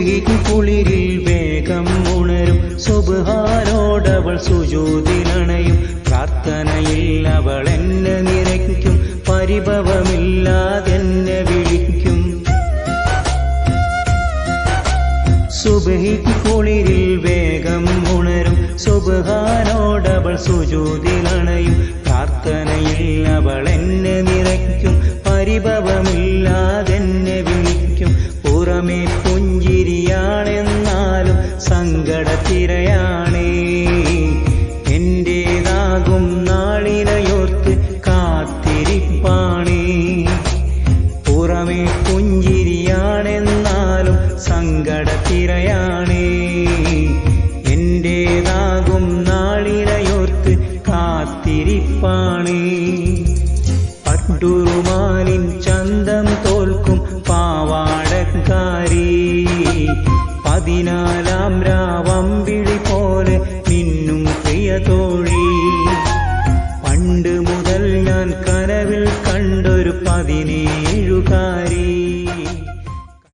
സുബ്ഹിക്ക് കുളിരിൽ വേഗം ഉണരും സുബ്ഹാനോടവൾ സുജൂദിലണയും പ്രാർത്ഥനയിൽ അവൾ എന്നെ നിറയ്ക്കും പരിഭവമില്ലാതെന്നെ വിളിക്കും സുബ്ഹിക്ക് കുളിരിൽ വേഗം ഉണരും സുബ്ഹാനോടവൾ സുജൂദിലണയും പ്രാർത്ഥനയിൽ അവൾ എന്നെ നിറയ്ക്കും പരിഭവമില്ലാതെന്നെ വിളിക്കും പുറമേ പുഞ്ചിരിയാണെന്നാലും സങ്കടത്തിരയാണേ എന്റേതാകും നാളിനെയോർത്ത് കാത്തിരിപ്പാണേ പുറമേ പുഞ്ചിരിയാണെന്നാലും സങ്കടത്തിരയാണേ എന്റേതാകും നാളിനെയോർത്ത് കാത്തിരിപ്പാണേ പട്ടുറുമാലിൻ ചന്തം തോൽക്കും പാവാടക്കാരി 14-ാം രാവമ്പിളി പോലെ മിന്നും പ്രിയതോഴി പണ്ട് മുതൽ ഞാൻ കനവിൽ കണ്ടൊരു 17